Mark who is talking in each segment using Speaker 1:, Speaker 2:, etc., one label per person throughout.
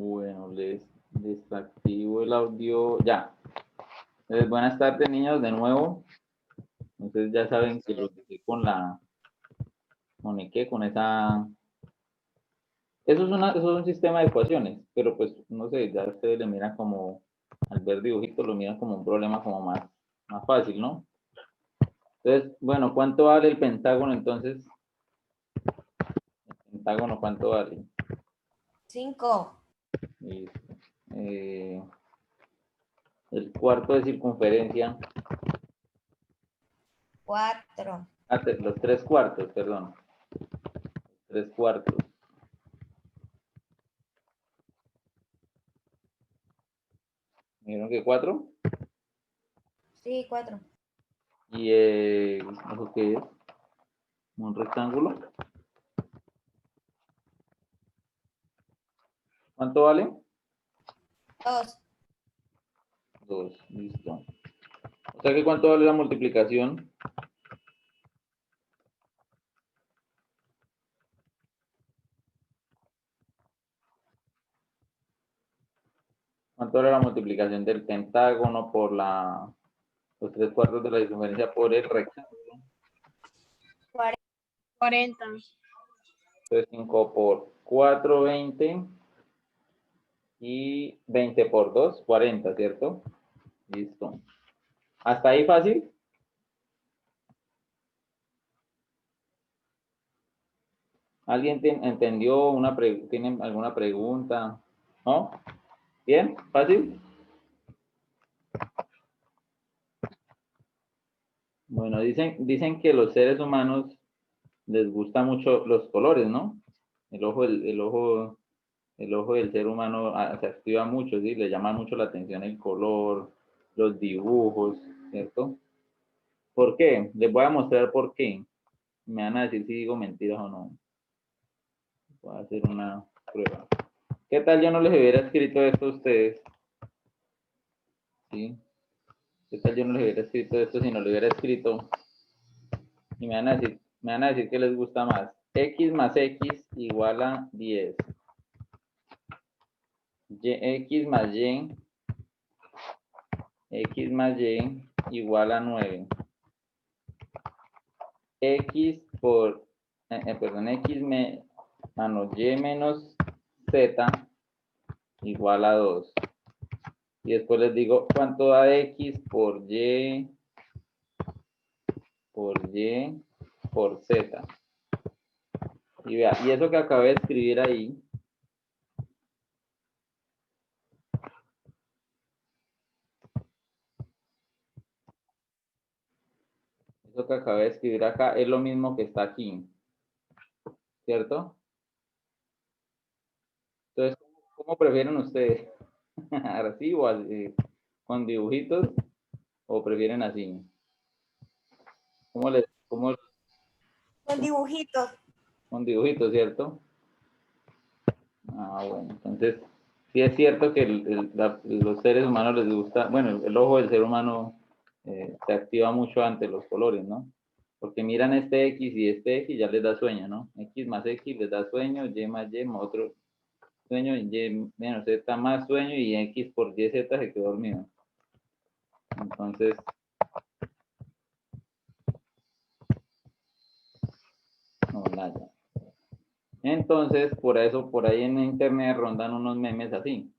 Speaker 1: Bueno, les desactivo el audio. Ya. Buenas tardes, niños, de nuevo. Entonces ya saben que lo dejé con la, con esa. Eso es un sistema de ecuaciones, pero pues, no sé, ya ustedes le miran como, al ver dibujitos, lo miran como un problema como más fácil, ¿no? Entonces, bueno, ¿cuánto vale el pentágono entonces? El pentágono, ¿cuánto vale?
Speaker 2: 5.
Speaker 1: Listo. El cuarto de circunferencia.
Speaker 2: 4.
Speaker 1: Los tres cuartos, perdón. Tres cuartos. ¿Vieron que cuatro?
Speaker 2: Sí, 4.
Speaker 1: Y ¿eso qué es? Un rectángulo. ¿Cuánto vale?
Speaker 2: 2.
Speaker 1: Dos, listo. O sea que ¿cuánto vale la multiplicación? ¿Cuánto vale la multiplicación del pentágono por los tres cuartos de la circunferencia por el rectángulo?
Speaker 3: 40.
Speaker 1: Entonces 5 por 4, 20. Y 20 por 2, 40, ¿cierto? Listo. ¿Hasta ahí fácil? ¿Alguien entendió tienen alguna pregunta? ¿No? ¿Bien? ¿Fácil? Bueno, dicen que los seres humanos les gustan mucho los colores, ¿no? El ojo del ser humano se activa mucho, ¿sí? Le llama mucho la atención el color, los dibujos, ¿cierto? ¿Por qué? Les voy a mostrar por qué. Me van a decir si digo mentiras o no. Voy a hacer una prueba. ¿Qué tal yo no les hubiera escrito esto a ustedes? ¿Sí? ¿Qué tal yo no les hubiera escrito esto si no lo hubiera escrito? Y me van a decir que les gusta más. X más X igual a 10. X más Y. X más Y igual a 9. X por, perdón, Y menos Z igual a 2. Y después les digo cuánto da X por Y por Z. Y vea, y eso que acabé de escribir ahí, eso que acabé de escribir acá es lo mismo que está aquí, ¿cierto? Entonces, ¿cómo prefieren ustedes? ¿Así o así, con dibujitos? ¿O prefieren así? ¿Cómo
Speaker 2: Con dibujitos.
Speaker 1: con dibujitos, cierto? Ah, bueno, entonces, sí es cierto que los seres humanos les gusta, bueno, el ojo del ser humano se activa mucho ante los colores, ¿no? Porque miran este X y este X ya les da sueño, ¿no? X más X les da sueño, Y más otro sueño, Y menos Z más sueño y X por Y Z se quedó dormido. Entonces, no, nada. Entonces, por eso, por ahí en internet rondan unos memes así.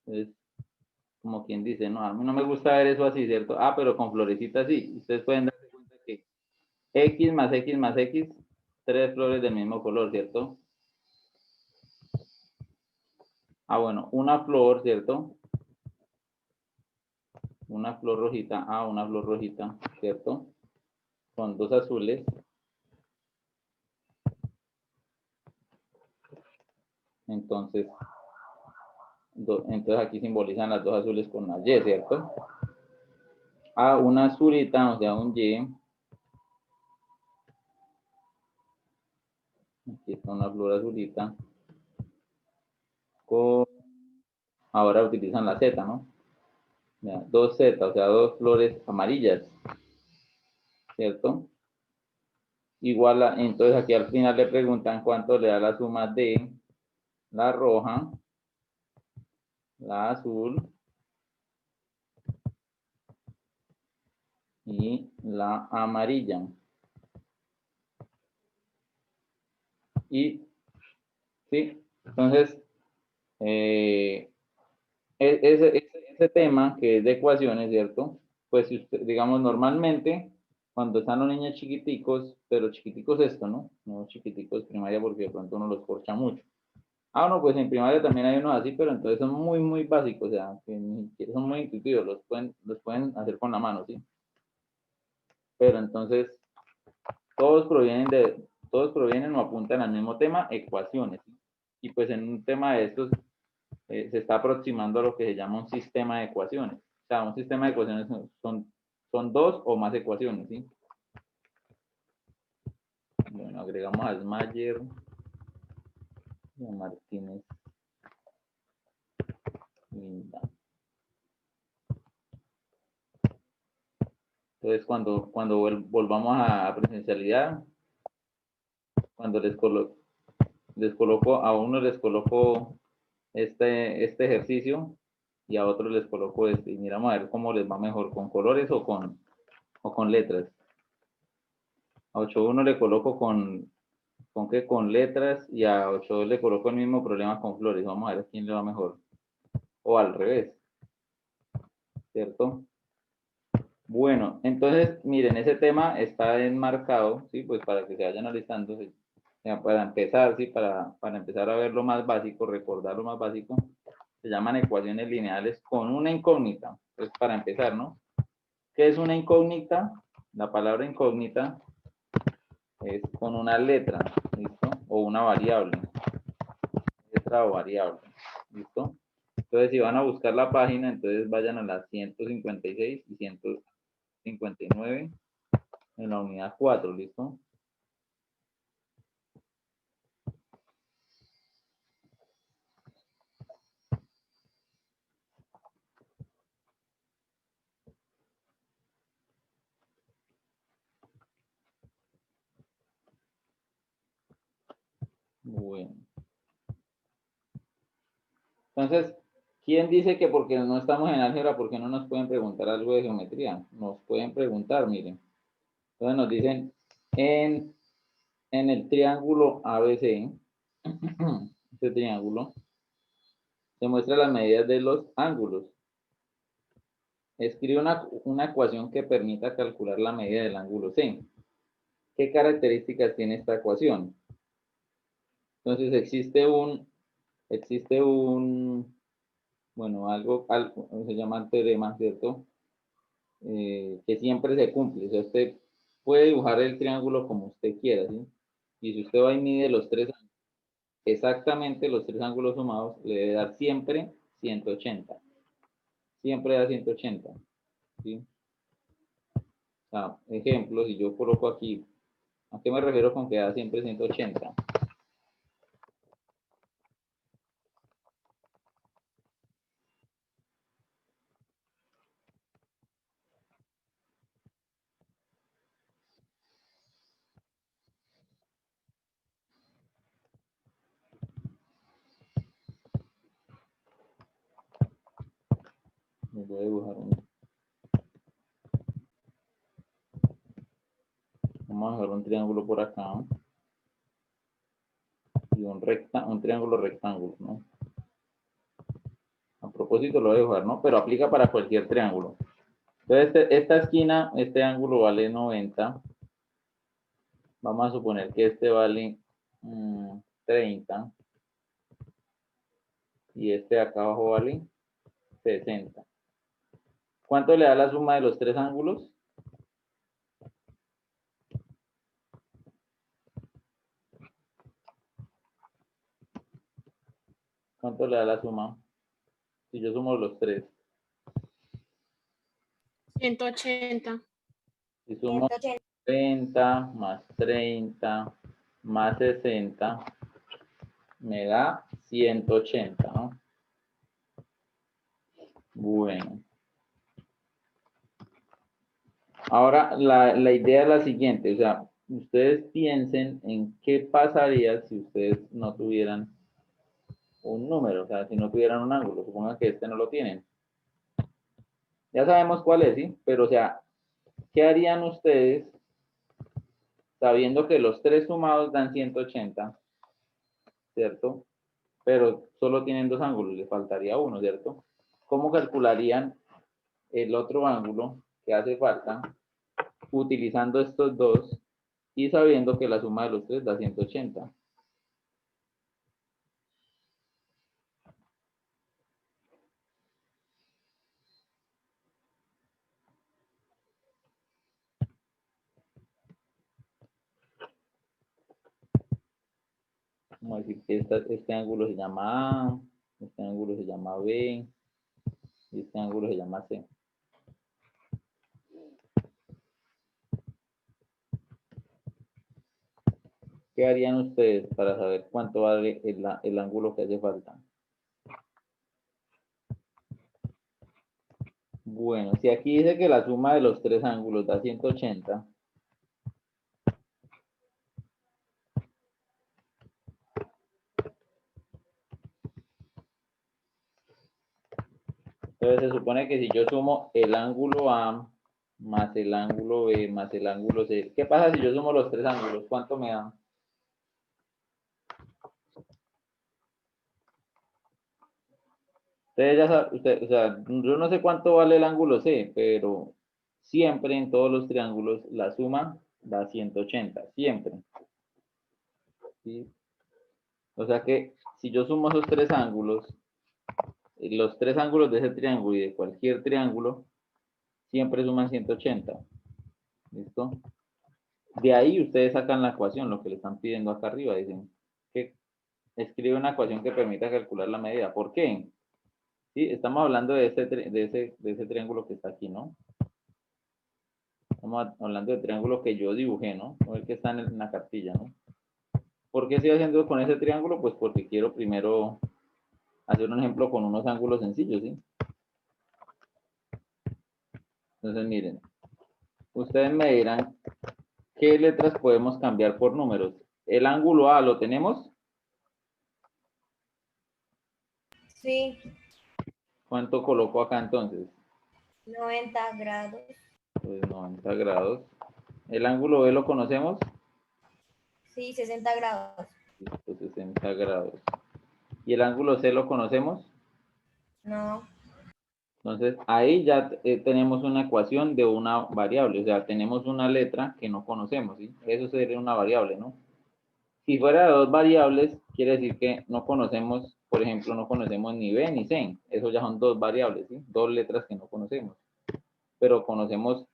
Speaker 1: Entonces, como quien dice, no, a mí no me gusta ver eso así, ¿cierto? Ah, pero con florecitas sí. Ustedes pueden darse cuenta que X más X más X, tres flores del mismo color, ¿cierto? Ah, bueno, una flor, ¿cierto? Una flor rojita, una flor rojita, ¿cierto? Con dos azules. Entonces, entonces aquí simbolizan las dos azules con la Y, ¿cierto? Una azulita, o sea, un Y. Aquí está una flor azulita. Ahora utilizan la Z, ¿no? Ya, dos Z, o sea, dos flores amarillas, ¿cierto? Igual entonces aquí al final le preguntan cuánto le da la suma de la roja la azul y la amarilla. Y, sí, entonces, ese tema que es de ecuaciones, ¿cierto? Pues si usted, digamos, normalmente, cuando están los niños chiquiticos, pero chiquiticos esto, ¿no? No chiquiticos primaria porque de pronto uno los corcha mucho. Ah, no, pues en primaria también hay unos así, pero entonces son muy, muy básicos, o sea, que son muy intuitivos, los pueden hacer con la mano, ¿sí? Pero entonces, todos provienen o apuntan al mismo tema, ecuaciones, ¿sí? Y pues en un tema de estos se está aproximando a lo que se llama un sistema de ecuaciones. O sea, un sistema de ecuaciones son dos o más ecuaciones, ¿sí? Bueno, agregamos a Smayer y a Martínez. Linda. Entonces, cuando volvamos a presencialidad, cuando les coloco, a uno les coloco este ejercicio y a otros les coloco este. Y miramos a ver cómo les va mejor, con colores o con letras. A 8.1 le coloco ¿con qué? Con letras, y a 8.2 le coloco el mismo problema con flores. Vamos a ver quién le va mejor. O al revés, ¿cierto? Bueno, entonces, miren, ese tema está enmarcado, ¿sí? Pues para que se vayan analizando, ¿sí? Para empezar, ¿sí? Para empezar a ver lo más básico, recordar lo más básico, se llaman ecuaciones lineales con una incógnita. Pues para empezar, ¿no? ¿Qué es una incógnita? La palabra incógnita es con una letra, ¿listo? O una variable, letra o variable, ¿listo? Entonces, si van a buscar la página, entonces vayan a las 156 y 159 en la unidad 4, ¿listo? Bueno. Entonces, ¿quién dice que porque no estamos en álgebra, porque no nos pueden preguntar algo de geometría? Nos pueden preguntar, miren. Entonces nos dicen, en el triángulo ABC, este triángulo, se muestra las medidas de los ángulos. Escribe una ecuación que permita calcular la medida del ángulo C. ¿Qué características tiene esta ecuación? Entonces existe un, bueno, algo se llama teorema, ¿cierto? Que siempre se cumple. O sea, usted puede dibujar el triángulo como usted quiera, ¿sí? Y si usted va y mide exactamente los tres ángulos sumados, le debe dar siempre 180. Siempre da 180, ¿sí? O sea, ejemplo, si yo coloco aquí, ¿a qué me refiero con que da siempre 180? Me voy a dibujar vamos a dibujar un triángulo por acá y un triángulo rectángulo, ¿no? A propósito lo voy a dibujar, ¿no? Pero aplica para cualquier triángulo. Entonces, esta esquina, este ángulo vale 90. Vamos a suponer que este vale 30 y este de acá abajo vale 60. ¿Cuánto le da la suma de los tres ángulos? ¿Cuánto le da la suma? Si yo sumo los tres.
Speaker 3: 180.
Speaker 1: Si sumo 30 más 30 más 60, me da 180, ¿no? Bueno. Ahora, la idea es la siguiente, o sea, ustedes piensen en qué pasaría si ustedes no tuvieran un número, o sea, si no tuvieran un ángulo, supongan que este no lo tienen. Ya sabemos cuál es, ¿sí? Pero, o sea, ¿qué harían ustedes sabiendo que los tres sumados dan 180, ¿cierto? Pero solo tienen dos ángulos, les faltaría uno, ¿cierto? ¿Cómo calcularían el otro ángulo que hace falta utilizando estos dos y sabiendo que la suma de los tres da 180? Vamos a decir que este ángulo se llama A, este ángulo se llama B y este ángulo se llama C. ¿Qué harían ustedes para saber cuánto vale el ángulo que hace falta? Bueno, si aquí dice que la suma de los tres ángulos da 180, entonces se supone que si yo sumo el ángulo A más el ángulo B más el ángulo C, ¿qué pasa si yo sumo los tres ángulos? ¿Cuánto me da? Ustedes ya saben, o sea, yo no sé cuánto vale el ángulo C, pero siempre en todos los triángulos la suma da 180, siempre. ¿Sí? O sea que si yo sumo esos tres ángulos, los tres ángulos de ese triángulo y de cualquier triángulo, siempre suman 180. ¿Listo? De ahí ustedes sacan la ecuación, lo que le están pidiendo acá arriba. Dicen que escribe una ecuación que permita calcular la medida. ¿Por qué? Sí, estamos hablando de ese triángulo que está aquí, ¿no? Estamos hablando del triángulo que yo dibujé, ¿no? No el que está en la cartilla, ¿no? ¿Por qué estoy haciendo con ese triángulo? Pues porque quiero primero hacer un ejemplo con unos ángulos sencillos, ¿sí? Entonces, miren, ustedes me dirán qué letras podemos cambiar por números. El ángulo A lo tenemos.
Speaker 2: Sí,
Speaker 1: ¿Cuánto coloco acá entonces?
Speaker 2: 90 grados.
Speaker 1: Pues 90 grados. El ángulo B lo conocemos.
Speaker 2: Sí, 60 grados.
Speaker 1: Listo, 60 grados. ¿Y el ángulo C lo conocemos?
Speaker 2: No,
Speaker 1: Entonces, ahí ya tenemos una ecuación de una variable, o sea, tenemos una letra que no conocemos, ¿sí? Eso sería una variable, ¿no? Si fuera de dos variables, quiere decir que no conocemos, por ejemplo, no conocemos ni B ni C. Eso ya son dos variables, ¿sí? Dos letras que no conocemos. Pero conocemos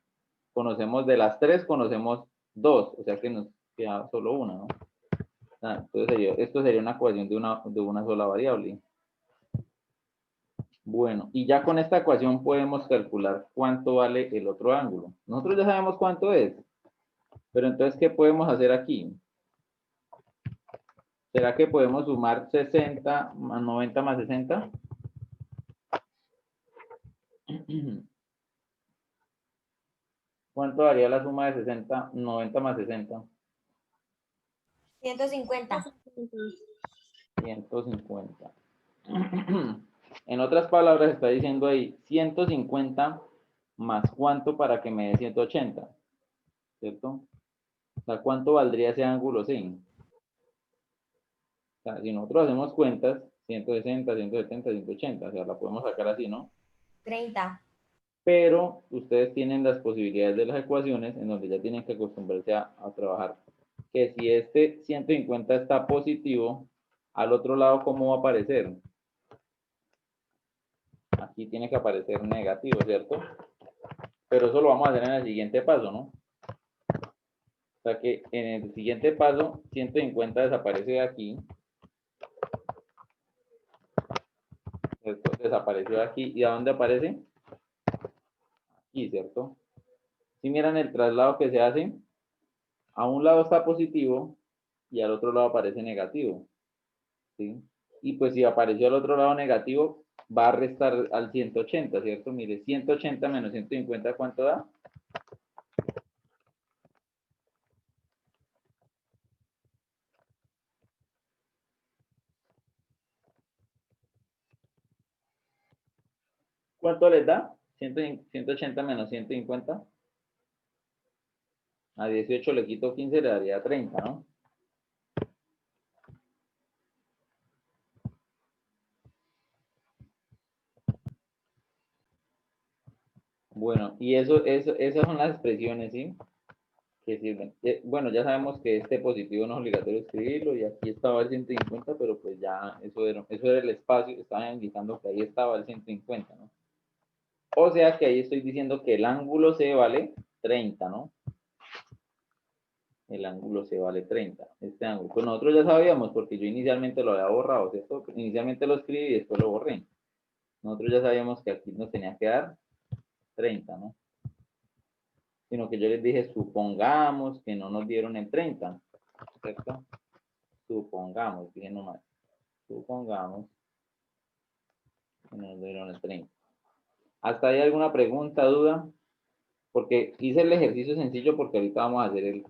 Speaker 1: de las tres, conocemos dos, o sea que nos queda solo una, ¿no? Entonces, esto sería una ecuación de una sola variable. Bueno, y ya con esta ecuación podemos calcular cuánto vale el otro ángulo. Nosotros ya sabemos cuánto es, pero entonces, ¿qué podemos hacer aquí? ¿Será que podemos sumar 60 más 90 más 60? ¿Cuánto daría la suma de 60, 90 más 60?
Speaker 2: 150.
Speaker 1: 150. En otras palabras, está diciendo ahí 150 más cuánto para que me dé 180, ¿cierto? O sea, ¿cuánto valdría ese ángulo sin? O sea, si nosotros hacemos cuentas, 160, 170, 180, o sea, la podemos sacar así, ¿no?
Speaker 2: 30.
Speaker 1: Pero ustedes tienen las posibilidades de las ecuaciones en donde ya tienen que acostumbrarse a trabajar. Que si este 150 está positivo, al otro lado, ¿cómo va a aparecer? Aquí tiene que aparecer negativo, ¿cierto? Pero eso lo vamos a hacer en el siguiente paso, ¿no? O sea que en el siguiente paso, 150 desaparece de aquí, ¿cierto? Desapareció de aquí. ¿Y a dónde aparece? Aquí, ¿cierto? Si miran el traslado que se hace, a un lado está positivo y al otro lado aparece negativo, ¿sí? Y pues si apareció al otro lado negativo, va a restar al 180, ¿cierto? Mire, 180 menos 150, ¿cuánto da? ¿Cuánto les da? 180 menos 150. A 18 le quito 15, le daría 30, ¿no? Bueno, y esas son las expresiones, ¿sí? Que sirven. Bueno, ya sabemos que este positivo no es obligatorio escribirlo y aquí estaba el 150, pero pues ya eso era el espacio, estaba indicando que ahí estaba el 150, ¿no? O sea que ahí estoy diciendo que el ángulo C vale 30, ¿no? El ángulo C vale 30, este ángulo. Pues nosotros ya sabíamos porque yo inicialmente lo había borrado, ¿cierto? Inicialmente lo escribí y después lo borré. Nosotros ya sabíamos que aquí nos tenía que dar 30, ¿no? Sino que yo les dije, supongamos que no nos dieron el 30, ¿cierto? Supongamos, dije nomás, supongamos que no nos dieron el 30. ¿Hasta ahí alguna pregunta, duda? Porque hice el ejercicio sencillo porque ahorita vamos a hacer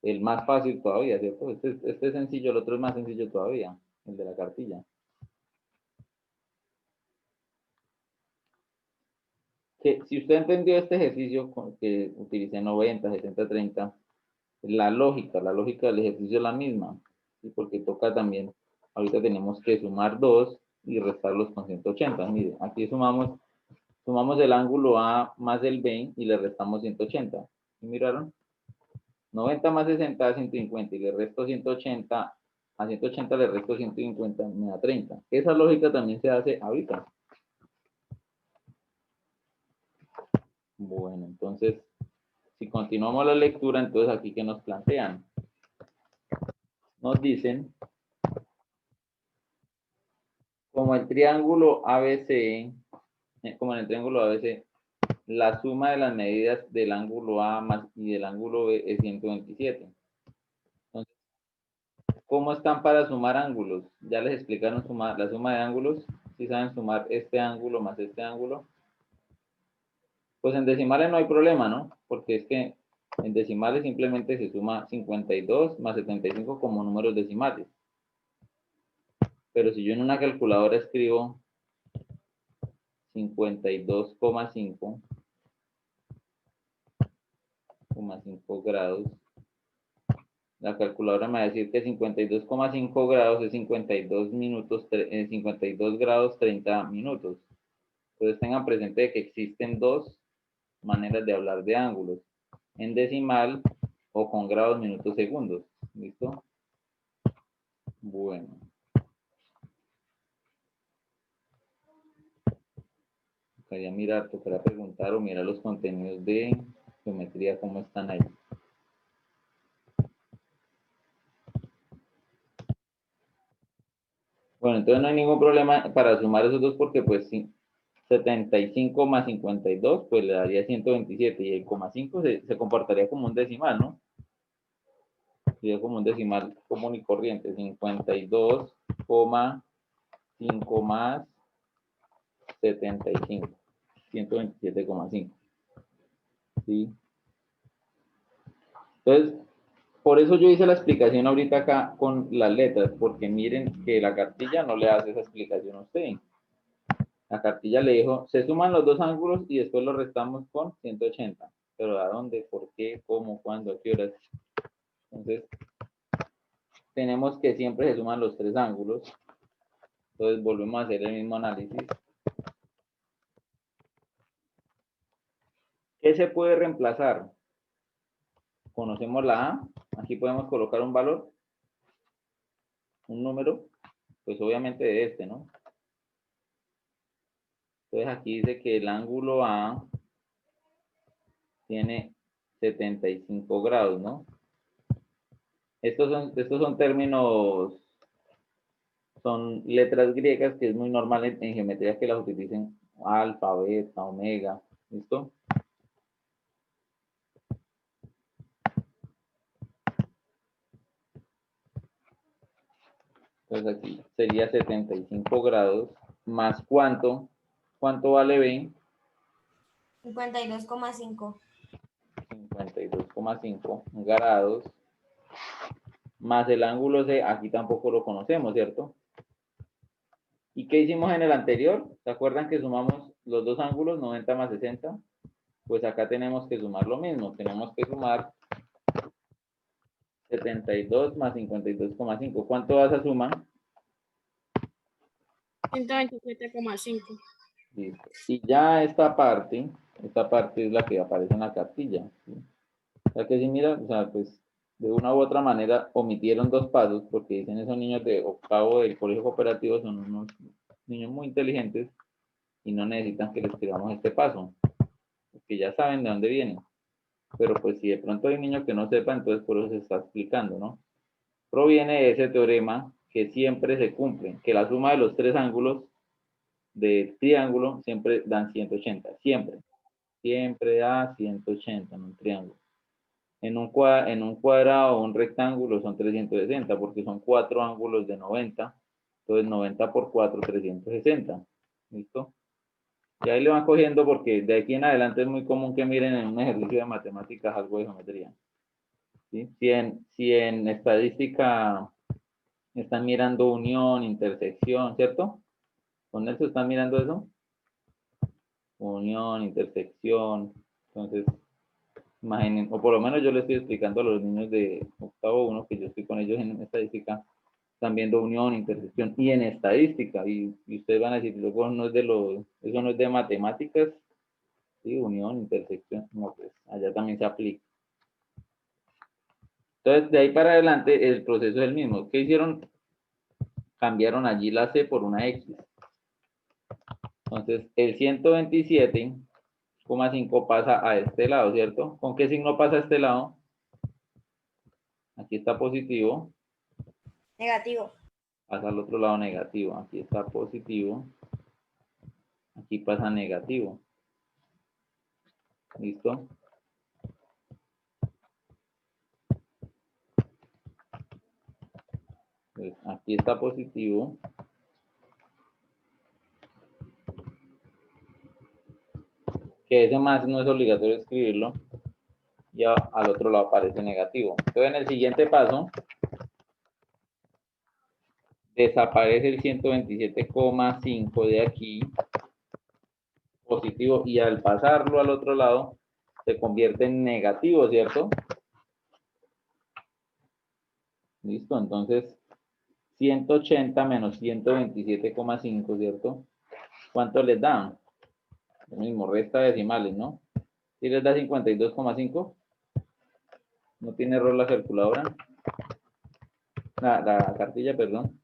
Speaker 1: el más fácil todavía, ¿cierto? Este es sencillo, el otro es más sencillo todavía, el de la cartilla. Que si usted entendió este ejercicio que utilicé 90, 70, 30, la lógica del ejercicio es la misma, ¿sí? Porque toca también, ahorita tenemos que sumar 2 y restarlos con 180. Mire, aquí sumamos el ángulo A más el B y le restamos 180. ¿Sí miraron? 90 más 60 da 150 y le resto 180, a 180 le resto 150, me da 30. Esa lógica también se hace ahorita. Bueno, entonces, si continuamos la lectura, entonces aquí que nos plantean. Nos dicen, como el triángulo ABC, como en el triángulo ABC, la suma de las medidas del ángulo A más y del ángulo B es 127. Entonces, ¿cómo están para sumar ángulos? Ya les explicaron la suma de ángulos. Si saben sumar este ángulo más este ángulo. Pues en decimales no hay problema, ¿no? Porque es que en decimales simplemente se suma 52 más 75 como números decimales. Pero si yo en una calculadora escribo 52,5 grados, la calculadora me va a decir que 52,5 grados es 52 minutos, 52 grados 30 minutos. Entonces tengan presente que existen dos maneras de hablar de ángulos, en decimal o con grados, minutos, segundos. ¿Listo? Bueno. Tocaría preguntar o mirar los contenidos de geometría, cómo están ahí. Bueno, entonces no hay ningún problema para sumar esos dos porque pues sí, 75 más 52 pues le daría 127 y el coma 5 se comportaría como un decimal, ¿no? Sería como un decimal común y corriente, 52,5 más 75, 127,5. ¿Sí? Entonces, por eso yo hice la explicación ahorita acá con las letras, porque miren que la cartilla no le hace esa explicación a usted. La cartilla le dijo, se suman los dos ángulos y después lo restamos con 180. Pero ¿a dónde? ¿Por qué? ¿Cómo? ¿Cuándo? ¿A qué horas? Entonces, tenemos que siempre se suman los tres ángulos. Entonces, volvemos a hacer el mismo análisis. ¿Qué se puede reemplazar? Conocemos la A. Aquí podemos colocar un valor, un número, pues obviamente de este, ¿no? Entonces aquí dice que el ángulo A tiene 75 grados, ¿no? Estos son términos, son letras griegas que es muy normal en geometría que las utilicen alfa, beta, omega, ¿listo? Entonces aquí sería 75 grados más ¿cuánto? ¿Cuánto vale B?
Speaker 2: 52,5.
Speaker 1: 52,5 grados más el ángulo C, aquí tampoco lo conocemos, ¿cierto? ¿Y qué hicimos en el anterior? ¿Se acuerdan que sumamos los dos ángulos, 90 más 60? Pues acá tenemos que sumar lo mismo. Tenemos que sumar 72 más 52,5. ¿Cuánto vas a sumar?
Speaker 3: 127,5.
Speaker 1: Listo. Y ya esta parte es la que aparece en la cartilla. ¿Sí? O sea que si mira, o sea, pues de una u otra manera omitieron dos pasos porque dicen esos niños de octavo del colegio cooperativo son unos niños muy inteligentes y no necesitan que les escribamos este paso, porque ya saben de dónde viene. Pero pues si de pronto hay un niño que no sepa, entonces por eso se está explicando, ¿no? Proviene de ese teorema que siempre se cumple, que la suma de los tres ángulos del triángulo siempre dan 180, siempre da 180 en un triángulo. En un cuadrado o un rectángulo son 360 porque son cuatro ángulos de 90, entonces 90 por 4, 360, ¿listo? Y ahí le van cogiendo porque de aquí en adelante es muy común que miren en un ejercicio de matemáticas algo de geometría. ¿Sí? Si en estadística están mirando unión, intersección, ¿cierto? ¿Con eso están mirando eso? Unión, intersección. Entonces, imaginen, o por lo menos yo le estoy explicando a los niños de octavo uno que yo estoy con ellos en estadística, están viendo unión, intersección y en estadística. Y ustedes van a decir, luego no es eso no es de matemáticas, ¿sí? Unión, intersección, no, pues allá también se aplica. Entonces, de ahí para adelante, el proceso es el mismo. ¿Qué hicieron? Cambiaron allí la C por una X. Entonces, el 127,5 pasa a este lado, ¿cierto? ¿Con qué signo pasa a este lado? Aquí está positivo.
Speaker 2: Negativo.
Speaker 1: Pasa al otro lado negativo. Aquí está positivo. Aquí pasa negativo. ¿Listo? Entonces, aquí está positivo. Que ese más no es obligatorio escribirlo. Ya al otro lado aparece negativo. Entonces, en el siguiente paso, desaparece el 127,5 de aquí, positivo, y al pasarlo al otro lado, se convierte en negativo, ¿cierto? Listo, entonces 180 menos 127,5, ¿cierto? ¿Cuánto les da? Lo mismo, resta decimales, ¿no? ¿Sí les da 52,5? ¿No tiene error la calculadora? La cartilla, perdón.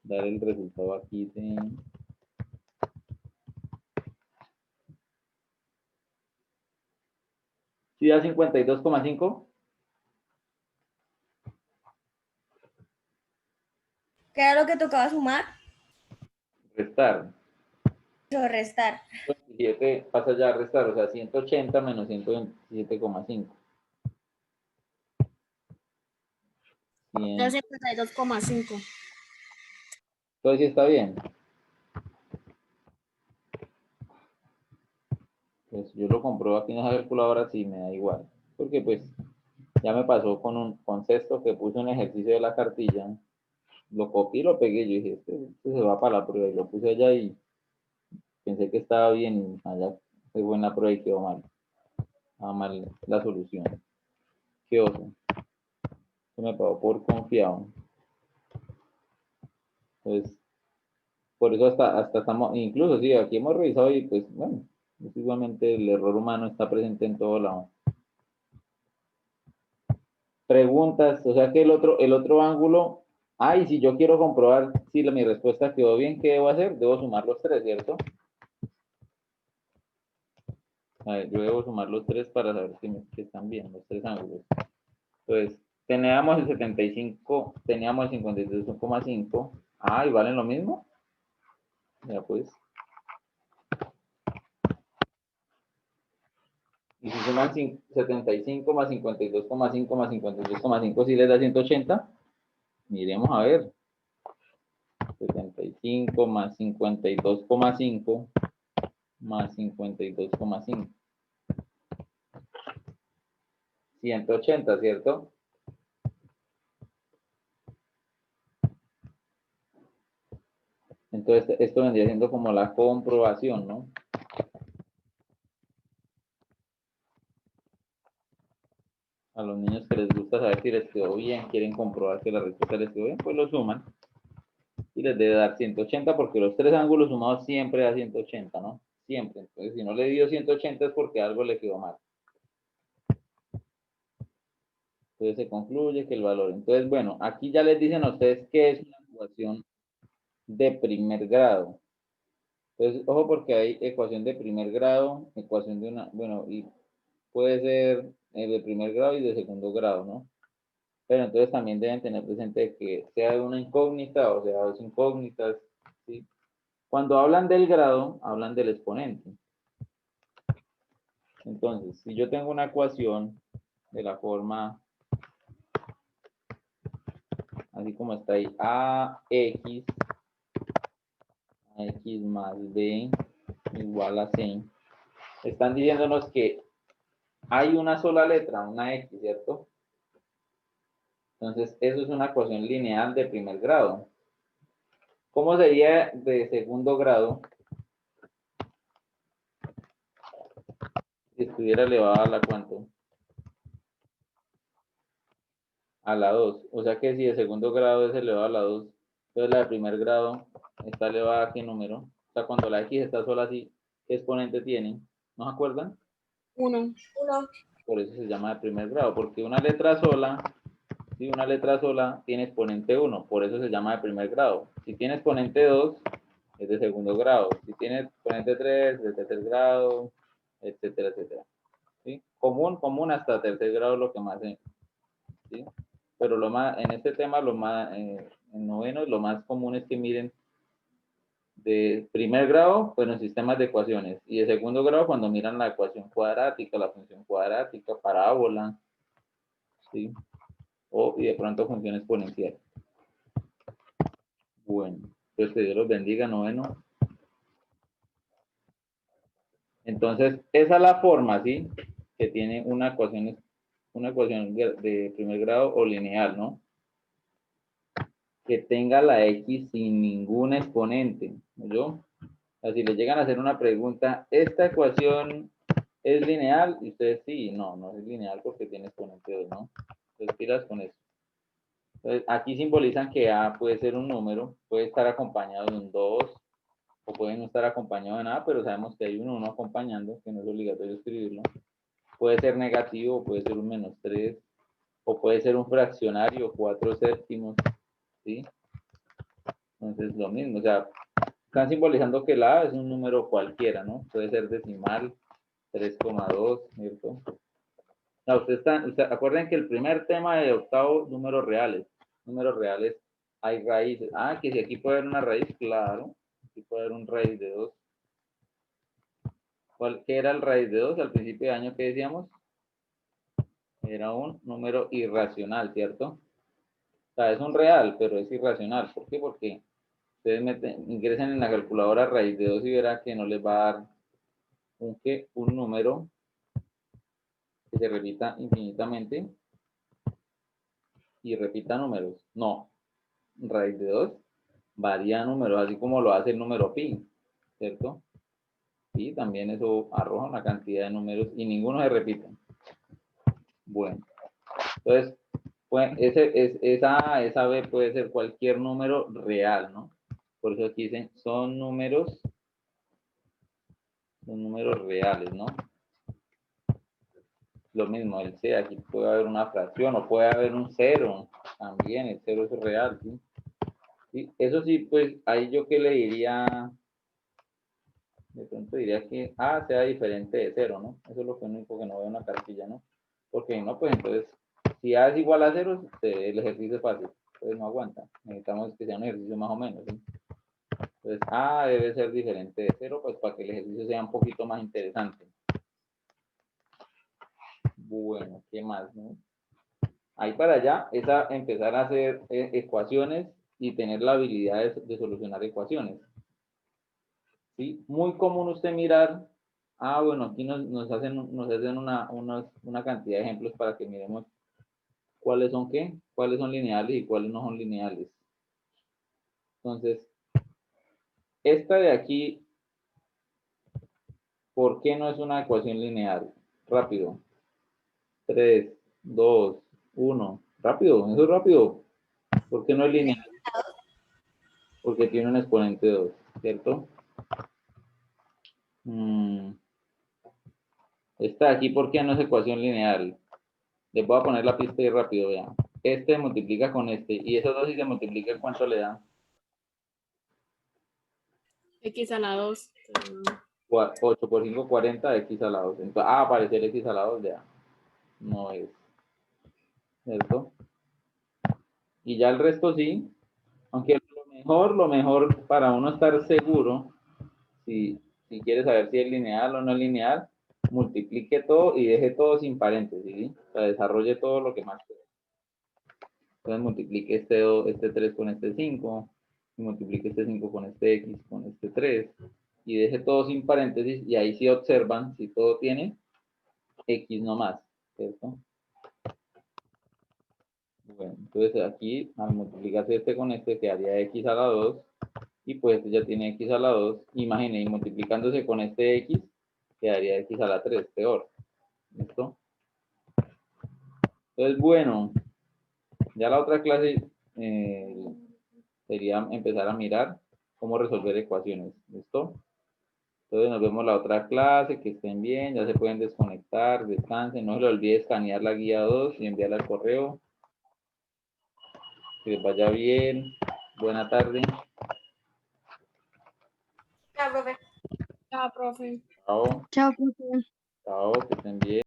Speaker 1: Dar el resultado aquí de... ¿Sí da 52,5?
Speaker 2: ¿Qué era lo que tocaba sumar?
Speaker 1: Restar.
Speaker 2: O restar.
Speaker 1: 27 pasa ya a restar, o sea, 180 menos 127,5.
Speaker 3: 252,5.
Speaker 1: Entonces sí está bien. Pues yo lo compruebo aquí en esa calculadora, sí me da igual. Porque pues ya me pasó con sexto que puse un ejercicio de la cartilla. Lo copié y lo pegué. Yo dije, este se va para la prueba. Y lo puse allá y pensé que estaba bien. Allá fue buena prueba y quedó mal. Estaba mal la solución. Qué oso. Se me pagó por confiado. Entonces, por eso hasta estamos, incluso sí, aquí hemos revisado y pues bueno, pues, igualmente el error humano está presente en todo lado. Preguntas, o sea que el otro ángulo, y si yo quiero comprobar si mi respuesta quedó bien, ¿qué debo hacer? Debo sumar los tres, ¿cierto? A ver, yo debo sumar los tres para saber si están bien, los tres ángulos. Entonces, teníamos el 75, teníamos el 52,5. ¿Y valen lo mismo? Ya pues. Y si suman 75 más 52,5 más 52,5, ¿sí les da 180? Miremos a ver. 75 más 52,5 más 52,5. 180, ¿cierto? Entonces, esto vendría siendo como la comprobación, ¿no? A los niños que les gusta saber si les quedó bien, quieren comprobar que la respuesta les quedó bien, pues lo suman. Y les debe dar 180 porque los tres ángulos sumados siempre da 180, ¿no? Siempre. Entonces, si no le dio 180 es porque algo le quedó mal. Entonces se concluye que el valor. Entonces, bueno, aquí ya les dicen a ustedes qué es una ecuación de primer grado. Entonces, ojo porque hay ecuación de primer grado, ecuación de una, bueno, y puede ser de primer grado y de segundo grado, ¿no? Pero entonces también deben tener presente que sea de una incógnita o sea dos incógnitas, ¿sí? Cuando hablan del grado, hablan del exponente. Entonces, si yo tengo una ecuación de la forma, así como está ahí, ax más b igual a c, están diciéndonos que hay una sola letra, una x, ¿cierto? Entonces, eso es una ecuación lineal de primer grado. ¿Cómo sería de segundo grado si estuviera elevada a la cuánto? A la 2. O sea que si de segundo grado es elevado a la 2, entonces la de primer grado está elevada a qué número. O sea, cuando la x está sola así, ¿qué exponente tiene? ¿No se acuerdan?
Speaker 3: 1.
Speaker 1: Por eso se llama de primer grado, porque una letra sola, si una letra sola tiene exponente 1, por eso se llama de primer grado. Si tiene exponente 2, es de segundo grado. Si tiene exponente 3, de tercer grado, etcétera, etcétera. ¿Sí? Común hasta tercer grado lo que más es. ¿Sí? Pero lo más, en este tema, lo más, en noveno, lo más común es que miren de primer grado, bueno, en sistemas de ecuaciones, y de segundo grado cuando miran la ecuación cuadrática, la función cuadrática, parábola, ¿sí? O, y de pronto función exponencial. Bueno, pues que Dios los bendiga, noveno. Entonces, esa es la forma, ¿sí? Que tiene una ecuación de primer grado o lineal, ¿no? Que tenga la x sin ningún exponente, ¿no? O sea, si le llegan a hacer una pregunta, ¿esta ecuación es lineal? Y ustedes sí, no es lineal porque tiene exponente 2, ¿no? Entonces, pilas con eso. Entonces, aquí simbolizan que A puede ser un número, puede estar acompañado de un 2, o puede no estar acompañado de nada, pero sabemos que hay un 1 acompañando, que no es obligatorio escribirlo. Puede ser negativo, puede ser un -3, o puede ser un fraccionario, 4 séptimos, ¿sí? Entonces, lo mismo, o sea, están simbolizando que la A es un número cualquiera, ¿no? Puede ser decimal, 3,2, ¿cierto? No, acuerden que el primer tema de octavo, números reales. Números reales, hay raíces. Ah, que si aquí puede haber una raíz, claro. Aquí puede haber un raíz de 2. ¿Qué era el raíz de 2 al principio de año que decíamos? Era un número irracional, ¿cierto? O sea, es un real, pero es irracional. ¿Por qué? Porque ustedes ingresen en la calculadora raíz de 2 y verán que no les va a dar un número que se repita infinitamente y repita números. No, raíz de 2 varía números, así como lo hace el número pi, ¿cierto? Y también eso arroja una cantidad de números y ninguno se repite. Bueno, entonces, pues, esa B puede ser cualquier número real, ¿no? Por eso aquí dicen, son números reales, ¿no? Lo mismo, el C, aquí puede haber una fracción o puede haber un cero, también el cero es real, ¿sí? ¿Sí? Eso sí, pues ahí yo que le diría, de pronto diría que A sea diferente de cero, ¿no? Eso es lo único que no veo en la cartilla, ¿no? Porque no, pues entonces, si A es igual a cero, el ejercicio es fácil, entonces no aguanta. Necesitamos que sea un ejercicio más o menos, ¿sí? Entonces, A debe ser diferente de cero, pues para que el ejercicio sea un poquito más interesante. Bueno, ¿qué más, no? Ahí para allá es empezar a hacer ecuaciones y tener la habilidad de solucionar ecuaciones. ¿Sí? Muy común usted mirar, bueno, aquí nos hacen una cantidad de ejemplos para que miremos cuáles son cuáles son lineales y cuáles no son lineales. Entonces, esta de aquí, ¿por qué no es una ecuación lineal? Rápido. 3, 2, 1. Rápido, eso es rápido. ¿Por qué no es lineal? Porque tiene un exponente 2, ¿cierto? Esta de aquí, ¿por qué no es ecuación lineal? Les voy a poner la pista ahí rápido, vean. Este multiplica con este, y esos dos si se multiplican, ¿cuánto le da?
Speaker 3: X a la 2.
Speaker 1: 8 por 5, 40, x a la 2. Entonces, aparecer x a la 2 ya. No es, ¿cierto? Y ya el resto sí. Aunque lo mejor para uno estar seguro, si quiere saber si es lineal o no es lineal, multiplique todo y deje todo sin paréntesis, ¿sí? O sea, desarrolle todo lo que más quiera. Entonces multiplique este 3 con este 5, y multiplique este 5 con este x, con este 3, y deje todo sin paréntesis, y ahí sí observan si todo tiene x nomás, ¿cierto? Bueno, entonces aquí al multiplicarse este con este quedaría x a la 2, y pues este ya tiene x a la 2, imaginen, y multiplicándose con este x, quedaría x a la 3, peor. ¿Listo? Entonces, bueno, ya la otra clase sería empezar a mirar cómo resolver ecuaciones. ¿Listo? Entonces nos vemos la otra clase, que estén bien, ya se pueden desconectar, descansen, no se les olvide escanear la guía 2 y enviarla al correo. Que les vaya bien, buena tarde.
Speaker 2: Ya, profe.
Speaker 3: Chao, profe.
Speaker 1: Chao,
Speaker 4: Chao, profe.
Speaker 1: chao, que estén bien.